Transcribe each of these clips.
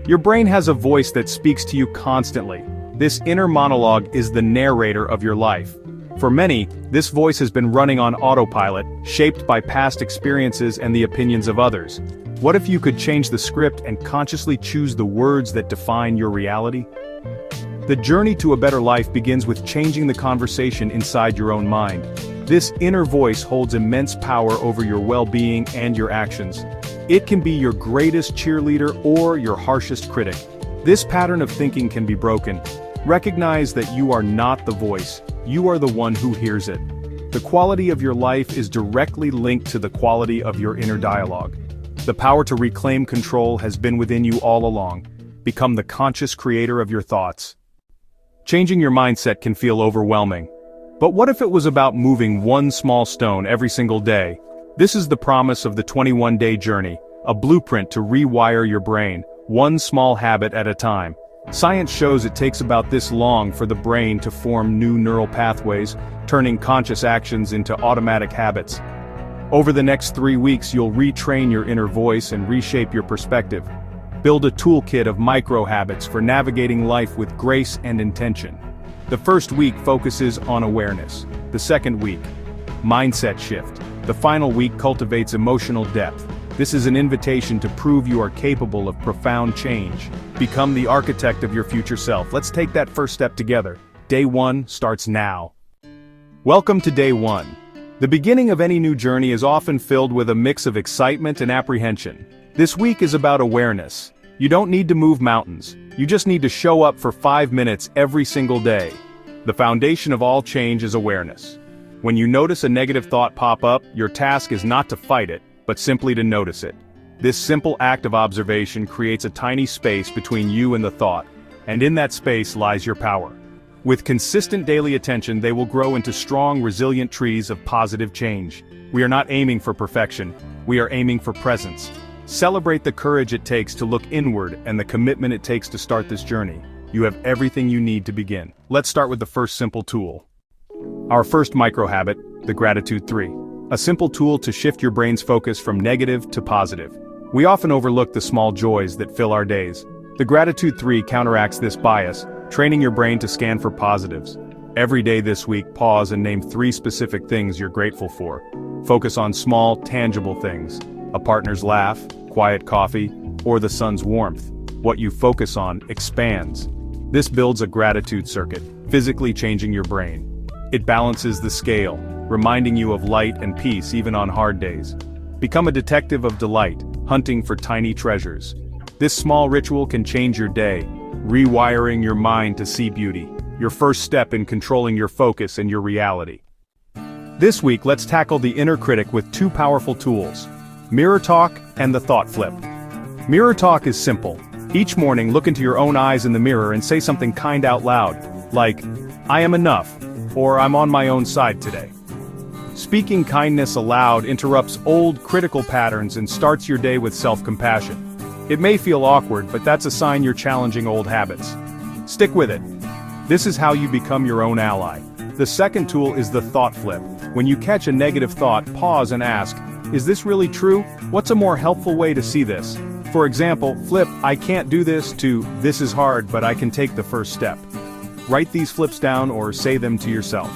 Your brain has a voice that speaks to you constantly. This inner monologue is the narrator of your life. For many, this voice has been running on autopilot, shaped by past experiences and the opinions of others. What if you could change the script and consciously choose the words that define your reality? The journey to a better life begins with changing the conversation inside your own mind. This inner voice holds immense power over your well-being and your actions. It can be your greatest cheerleader or your harshest critic. This pattern of thinking can be broken. Recognize that you are not the voice, you are the one who hears it. The quality of your life is directly linked to the quality of your inner dialogue. The power to reclaim control has been within you all along. Become the conscious creator of your thoughts. Changing your mindset can feel overwhelming. But what if it was about moving one small stone every single day? This is the promise of the 21-day journey, a blueprint to rewire your brain, one small habit at a time. Science shows it takes about this long for the brain to form new neural pathways, turning conscious actions into automatic habits. Over the next 3 weeks, you'll retrain your inner voice and reshape your perspective. Build a toolkit of micro-habits for navigating life with grace and intention. The first week focuses on awareness. The second week, mindset shift. The final week cultivates emotional depth. This is an invitation to prove you are capable of profound change. Become the architect of your future self. Let's take that first step together. Day 1 starts now. Welcome to Day 1. The beginning of any new journey is often filled with a mix of excitement and apprehension. This week is about awareness. You don't need to move mountains. You just need to show up for 5 minutes every single day. The foundation of all change is awareness. When you notice a negative thought pop up, your task is not to fight it, but simply to notice it. This simple act of observation creates a tiny space between you and the thought, and in that space lies your power. With consistent daily attention, they will grow into strong, resilient trees of positive change. We are not aiming for perfection, we are aiming for presence. Celebrate the courage it takes to look inward and the commitment it takes to start this journey. You have everything you need to begin. Let's start with the first simple tool. Our first micro-habit, the Gratitude 3. A simple tool to shift your brain's focus from negative to positive. We often overlook the small joys that fill our days. The Gratitude 3 counteracts this bias, training your brain to scan for positives. Every day this week, pause and name 3 specific things you're grateful for. Focus on small, tangible things. A partner's laugh, quiet coffee, or the sun's warmth. What you focus on expands. This builds a gratitude circuit, physically changing your brain. It balances the scale, reminding you of light and peace even on hard days. Become a detective of delight, hunting for tiny treasures. This small ritual can change your day, rewiring your mind to see beauty, your first step in controlling your focus and your reality. This week, let's tackle the inner critic with 2 powerful tools: mirror talk and the thought flip. Mirror talk is simple. Each morning, look into your own eyes in the mirror and say something kind out loud, like, "I am enough," or "I'm on my own side today." Speaking kindness aloud interrupts old critical patterns and starts your day with self-compassion. It may feel awkward, but that's a sign you're challenging old habits. Stick with it. This is how you become your own ally. The second tool is the thought flip. When you catch a negative thought, pause and ask, "Is this really true? What's a more helpful way to see this?" For example, flip "I can't do this" to "This is hard, but I can take the first step." Write these flips down or say them to yourself.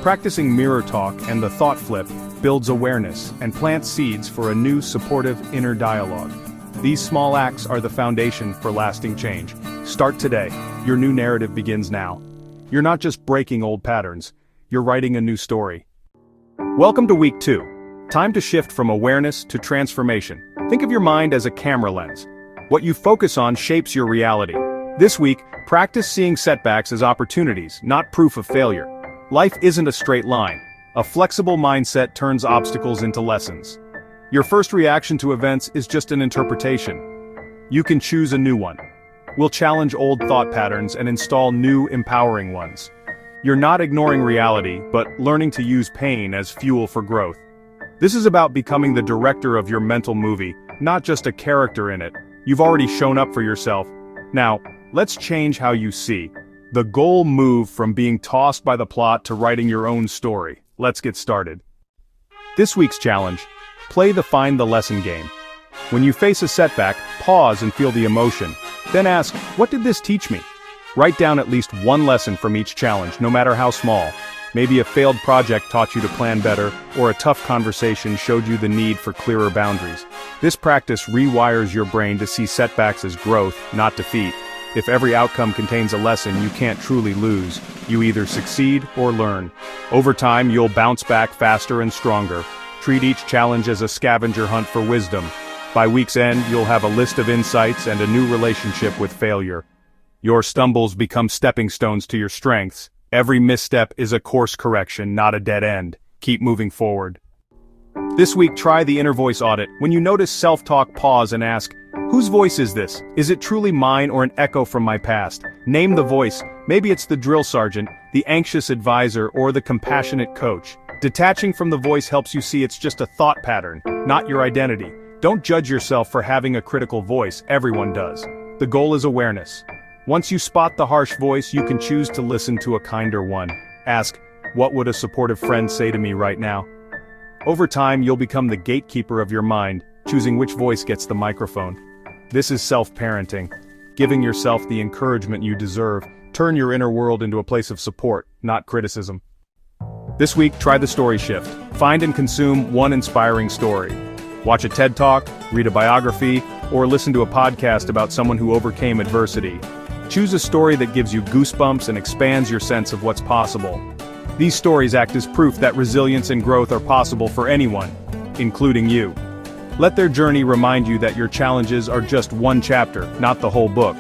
Practicing mirror talk and the thought flip builds awareness and plants seeds for a new supportive inner dialogue. These small acts are the foundation for lasting change. Start today. Your new narrative begins now. You're not just breaking old patterns, you're writing a new story. Welcome to week 2. Time to shift from awareness to transformation. Think of your mind as a camera lens. What you focus on shapes your reality. This week, practice seeing setbacks as opportunities, not proof of failure. Life isn't a straight line. A flexible mindset turns obstacles into lessons. Your first reaction to events is just an interpretation. You can choose a new one. We'll challenge old thought patterns and install new, empowering ones. You're not ignoring reality, but learning to use pain as fuel for growth. This is about becoming the director of your mental movie, not just a character in it. You've already shown up for yourself. Now, let's change how you see. The goal: move from being tossed by the plot to writing your own story. Let's get started. This week's challenge: play the find the lesson game. When you face a setback, pause and feel the emotion. Then ask, what did this teach me? Write down at least one lesson from each challenge, no matter how small. Maybe a failed project taught you to plan better, or a tough conversation showed you the need for clearer boundaries. This practice rewires your brain to see setbacks as growth, not defeat. If every outcome contains a lesson you can't truly lose, you either succeed or learn. Over time, you'll bounce back faster and stronger. Treat each challenge as a scavenger hunt for wisdom. By week's end, you'll have a list of insights and a new relationship with failure. Your stumbles become stepping stones to your strengths. Every misstep is a course correction, not a dead end. Keep moving forward. This week, try the inner voice audit. When you notice self-talk, pause and ask, whose voice is this? Is it truly mine or an echo from my past? Name the voice. Maybe it's the drill sergeant, the anxious advisor, or the compassionate coach. Detaching from the voice helps you see it's just a thought pattern, not your identity. Don't judge yourself for having a critical voice, everyone does. The goal is awareness. Once you spot the harsh voice, you can choose to listen to a kinder one. Ask, what would a supportive friend say to me right now? Over time, you'll become the gatekeeper of your mind, choosing which voice gets the microphone. This is self-parenting. Giving yourself the encouragement you deserve. Turn your inner world into a place of support, not criticism. This week, try the story shift. Find and consume one inspiring story. Watch a TED Talk, read a biography, or listen to a podcast about someone who overcame adversity. Choose a story that gives you goosebumps and expands your sense of what's possible. These stories act as proof that resilience and growth are possible for anyone, including you. Let their journey remind you that your challenges are just one chapter, not the whole book.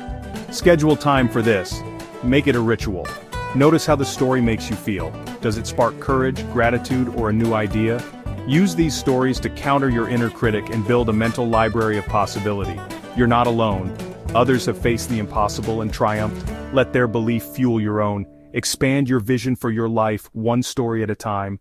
Schedule time for this. Make it a ritual. Notice how the story makes you feel. Does it spark courage, gratitude, or a new idea? Use these stories to counter your inner critic and build a mental library of possibility. You're not alone. Others have faced the impossible and triumphed. Let their belief fuel your own. Expand your vision for your life, one story at a time.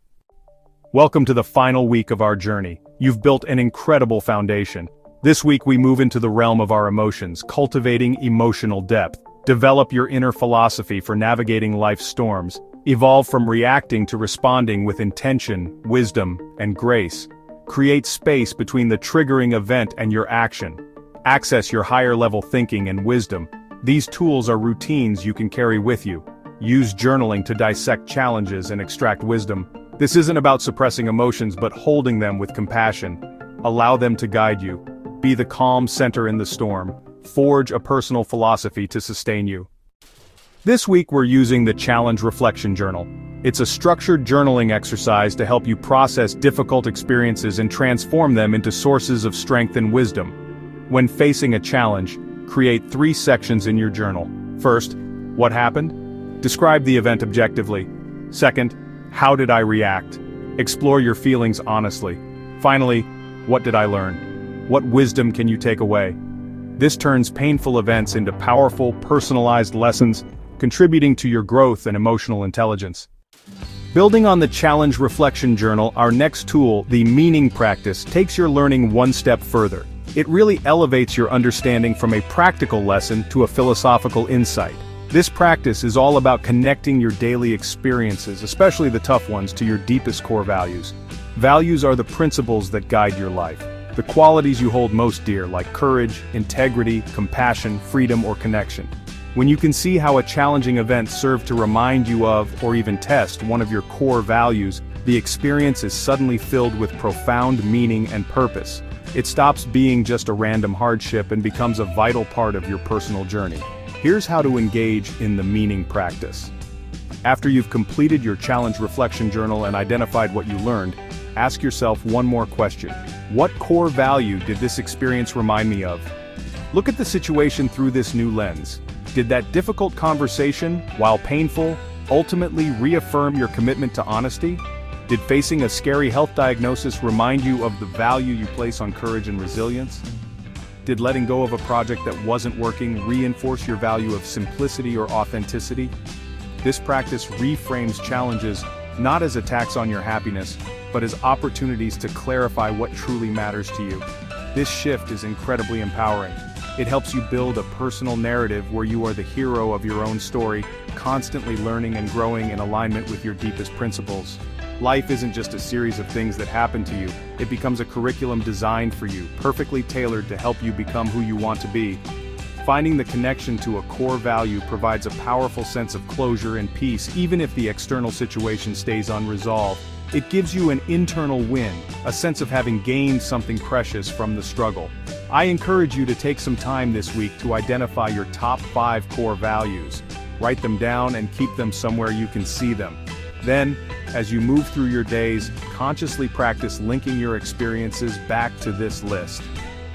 Welcome to the final week of our journey. You've built an incredible foundation. This week we move into the realm of our emotions, cultivating emotional depth. Develop your inner philosophy for navigating life's storms. Evolve from reacting to responding with intention, wisdom, and grace. Create space between the triggering event and your action. Access your higher-level thinking and wisdom. These tools are routines you can carry with you. Use journaling to dissect challenges and extract wisdom. This isn't about suppressing emotions but holding them with compassion. Allow them to guide you. Be the calm center in the storm. Forge a personal philosophy to sustain you. This week we're using the Challenge Reflection Journal. It's a structured journaling exercise to help you process difficult experiences and transform them into sources of strength and wisdom. When facing a challenge, create 3 sections in your journal. First, what happened? Describe the event objectively. Second, how did I react? Explore your feelings honestly. Finally, what did I learn? What wisdom can you take away? This turns painful events into powerful, personalized lessons, contributing to your growth and emotional intelligence. Building on the Challenge Reflection Journal, our next tool, the Meaning Practice, takes your learning one step further. It really elevates your understanding from a practical lesson to a philosophical insight. This practice is all about connecting your daily experiences, especially the tough ones, to your deepest core values. Values are the principles that guide your life. The qualities you hold most dear, like courage, integrity, compassion, freedom, or connection. When you can see how a challenging event served to remind you of, or even test, one of your core values, the experience is suddenly filled with profound meaning and purpose. It stops being just a random hardship and becomes a vital part of your personal journey. Here's how to engage in the meaning practice. After you've completed your Challenge Reflection Journal and identified what you learned, ask yourself one more question. What core value did this experience remind me of? Look at the situation through this new lens. Did that difficult conversation, while painful, ultimately reaffirm your commitment to honesty? Did facing a scary health diagnosis remind you of the value you place on courage and resilience? Did letting go of a project that wasn't working reinforce your value of simplicity or authenticity? This practice reframes challenges not as attacks on your happiness, but as opportunities to clarify what truly matters to you. This shift is incredibly empowering. It helps you build a personal narrative where you are the hero of your own story, constantly learning and growing in alignment with your deepest principles. Life isn't just a series of things that happen to you, it becomes a curriculum designed for you, perfectly tailored to help you become who you want to be. Finding the connection to a core value provides a powerful sense of closure and peace even if the external situation stays unresolved. It gives you an internal win, a sense of having gained something precious from the struggle. I encourage you to take some time this week to identify your top 5 core values. Write them down and keep them somewhere you can see them. Then, as you move through your days, consciously practice linking your experiences back to this list.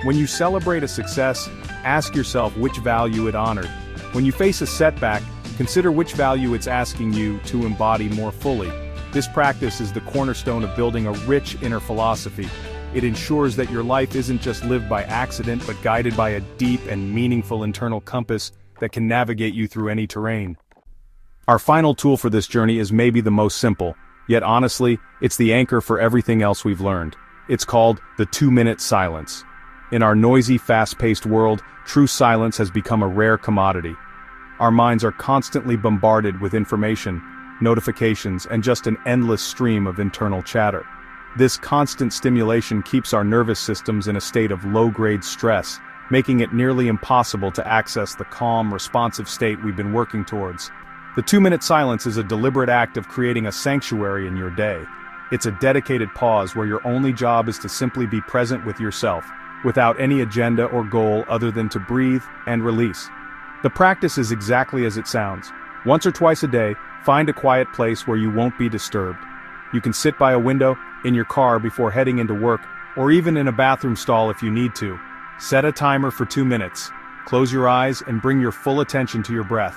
When you celebrate a success, ask yourself which value it honored. When you face a setback, consider which value it's asking you to embody more fully. This practice is the cornerstone of building a rich inner philosophy. It ensures that your life isn't just lived by accident but guided by a deep and meaningful internal compass that can navigate you through any terrain. Our final tool for this journey is maybe the most simple, yet honestly, it's the anchor for everything else we've learned. It's called the 2-minute silence. In our noisy, fast-paced world, true silence has become a rare commodity. Our minds are constantly bombarded with information, notifications, and just an endless stream of internal chatter. This constant stimulation keeps our nervous systems in a state of low-grade stress, making it nearly impossible to access the calm, responsive state we've been working towards. The 2-minute silence is a deliberate act of creating a sanctuary in your day. It's a dedicated pause where your only job is to simply be present with yourself, without any agenda or goal other than to breathe and release. The practice is exactly as it sounds. Once or twice a day, find a quiet place where you won't be disturbed. You can sit by a window, in your car before heading into work, or even in a bathroom stall if you need to. Set a timer for 2 minutes. Close your eyes and bring your full attention to your breath.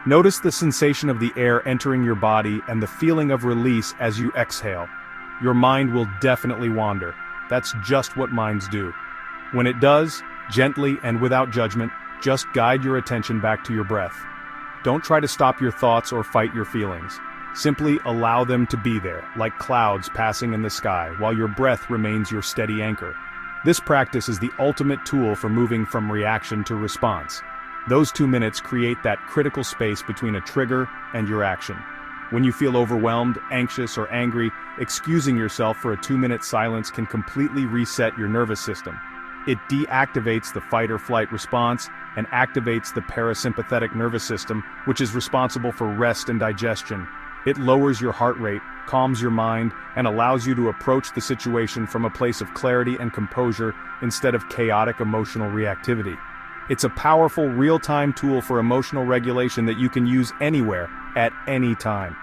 Notice the sensation of the air entering your body and the feeling of release as you exhale. Your mind will definitely wander. That's just what minds do. When it does, gently and without judgment, just guide your attention back to your breath. Don't try to stop your thoughts or fight your feelings. Simply allow them to be there, like clouds passing in the sky, while your breath remains your steady anchor. This practice is the ultimate tool for moving from reaction to response. Those 2 minutes create that critical space between a trigger and your action. When you feel overwhelmed, anxious, or angry, excusing yourself for a 2-minute silence can completely reset your nervous system. It deactivates the fight-or-flight response and activates the parasympathetic nervous system, which is responsible for rest and digestion. It lowers your heart rate, calms your mind, and allows you to approach the situation from a place of clarity and composure instead of chaotic emotional reactivity. It's a powerful, real-time tool for emotional regulation that you can use anywhere, at any time.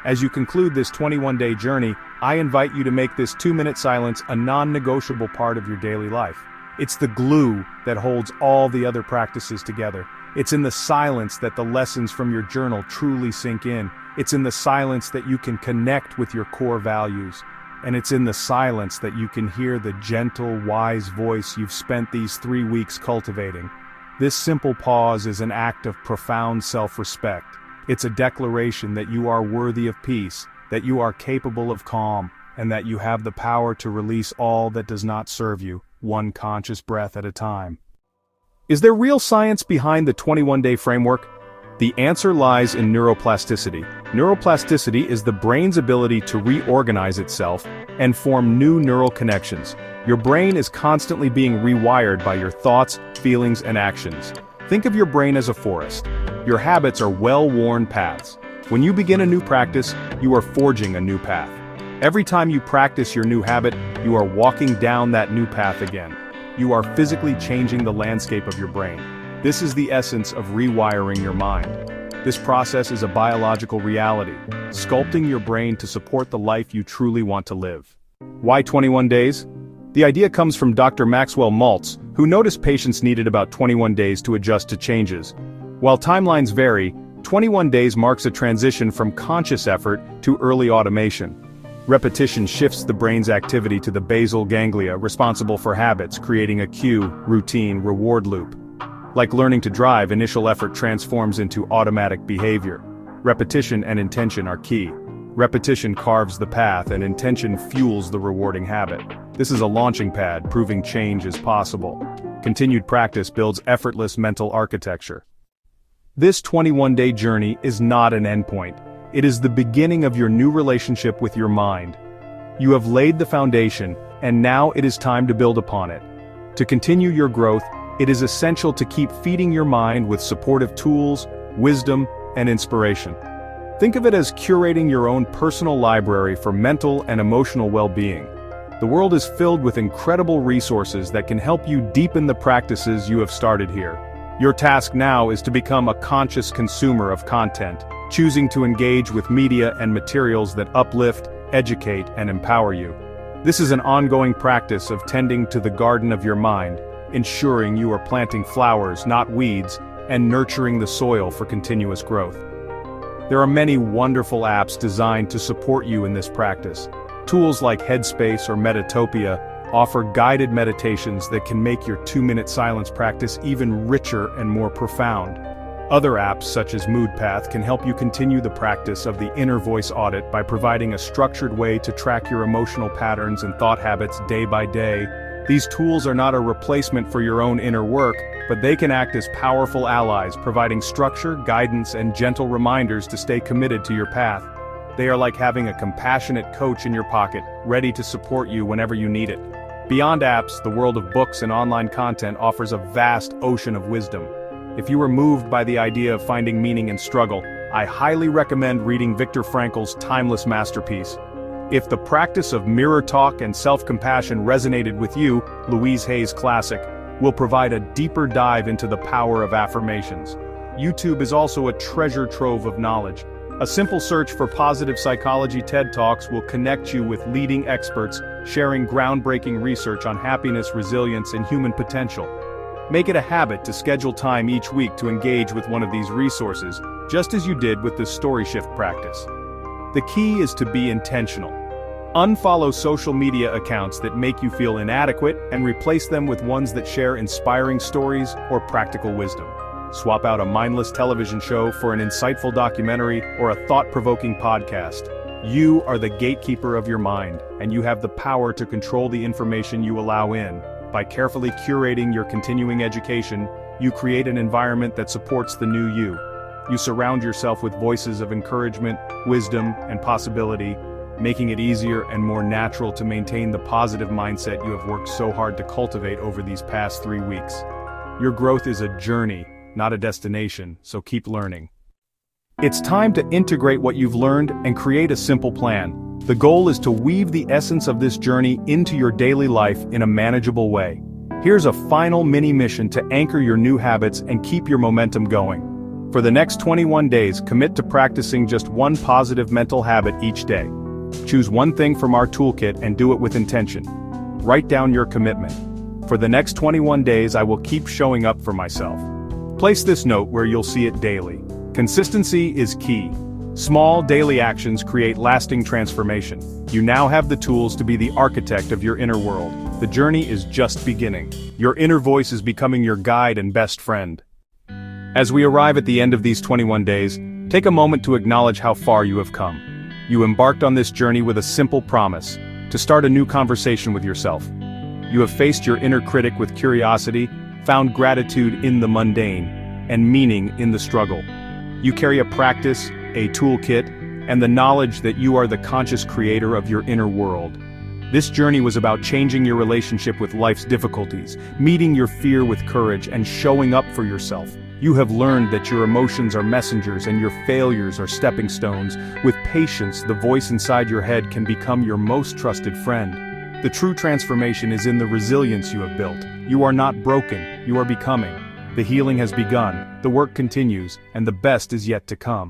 As you conclude this 21-day journey, I invite you to make this 2-minute silence a non-negotiable part of your daily life. It's the glue that holds all the other practices together. It's in the silence that the lessons from your journal truly sink in. It's in the silence that you can connect with your core values. And it's in the silence that you can hear the gentle, wise voice you've spent these 3 weeks cultivating. This simple pause is an act of profound self-respect. It's a declaration that you are worthy of peace, that you are capable of calm, and that you have the power to release all that does not serve you, one conscious breath at a time. Is there real science behind the 21-day framework? The answer lies in neuroplasticity. Neuroplasticity is the brain's ability to reorganize itself and form new neural connections. Your brain is constantly being rewired by your thoughts, feelings, and actions. Think of your brain as a forest. Your habits are well-worn paths. When you begin a new practice, you are forging a new path. Every time you practice your new habit, you are walking down that new path again. You are physically changing the landscape of your brain. This is the essence of rewiring your mind. This process is a biological reality, sculpting your brain to support the life you truly want to live. Why 21 days? The idea comes from Dr. Maxwell Maltz, who noticed patients needed about 21 days to adjust to changes. While timelines vary, 21 days marks a transition from conscious effort to early automation. Repetition shifts the brain's activity to the basal ganglia responsible for habits, creating a cue, routine, reward loop. Like learning to drive, initial effort transforms into automatic behavior. Repetition and intention are key. Repetition carves the path and intention fuels the rewarding habit. This is a launching pad, proving change is possible. Continued practice builds effortless mental architecture. This 21-day journey is not an endpoint. It is the beginning of your new relationship with your mind. You have laid the foundation, and now it is time to build upon it. To continue your growth, It is essential to keep feeding your mind with supportive tools, wisdom, and inspiration. Think of it as curating your own personal library for mental and emotional well-being. The world is filled with incredible resources that can help you deepen the practices you have started here. Your task now is to become a conscious consumer of content, choosing to engage with media and materials that uplift, educate, and empower you. This is an ongoing practice of tending to the garden of your mind, ensuring you are planting flowers, not weeds, and nurturing the soil for continuous growth. There are many wonderful apps designed to support you in this practice. Tools like Headspace or Metatopia offer guided meditations that can make your 2-minute silence practice even richer and more profound. Other apps such as MoodPath can help you continue the practice of the inner voice audit by providing a structured way to track your emotional patterns and thought habits day by day. These tools are not a replacement for your own inner work, but they can act as powerful allies, providing structure, guidance, and gentle reminders to stay committed to your path. They are like having a compassionate coach in your pocket, ready to support you whenever you need it. Beyond apps, the world of books and online content offers a vast ocean of wisdom. If you are moved by the idea of finding meaning in struggle, I highly recommend reading Viktor Frankl's timeless masterpiece. If the practice of mirror talk and self-compassion resonated with you, Louise Hay's classic will provide a deeper dive into the power of affirmations. YouTube is also a treasure trove of knowledge. A simple search for positive psychology TED Talks will connect you with leading experts sharing groundbreaking research on happiness, resilience, and human potential. Make it a habit to schedule time each week to engage with one of these resources, just as you did with the story shift practice. The key is to be intentional. Unfollow social media accounts that make you feel inadequate and replace them with ones that share inspiring stories or practical wisdom. Swap out a mindless television show for an insightful documentary or a thought-provoking podcast. You are the gatekeeper of your mind, and you have the power to control the information you allow in. By carefully curating your continuing education, you create an environment that supports the new you. You surround yourself with voices of encouragement, wisdom, and possibility, making it easier and more natural to maintain the positive mindset you have worked so hard to cultivate over these past 3 weeks. Your growth is a journey, not a destination, so keep learning. It's time to integrate what you've learned and create a simple plan. The goal is to weave the essence of this journey into your daily life in a manageable way. Here's a final mini mission to anchor your new habits and keep your momentum going. For the next 21 days, commit to practicing just one positive mental habit each day. Choose one thing from our toolkit and do it with intention. Write down your commitment. For the next 21 days, I will keep showing up for myself. Place this note where you'll see it daily. Consistency is key. Small daily actions create lasting transformation. You now have the tools to be the architect of your inner world. The journey is just beginning. Your inner voice is becoming your guide and best friend. As we arrive at the end of these 21 days, take a moment to acknowledge how far you have come. You embarked on this journey with a simple promise: to start a new conversation with yourself. You have faced your inner critic with curiosity, found gratitude in the mundane, and meaning in the struggle. You carry a practice, a toolkit, and the knowledge that you are the conscious creator of your inner world. This journey was about changing your relationship with life's difficulties, meeting your fear with courage, and showing up for yourself. You have learned that your emotions are messengers and your failures are stepping stones. With patience, the voice inside your head can become your most trusted friend. The true transformation is in the resilience you have built. You are not broken, you are becoming. The healing has begun, the work continues, and the best is yet to come.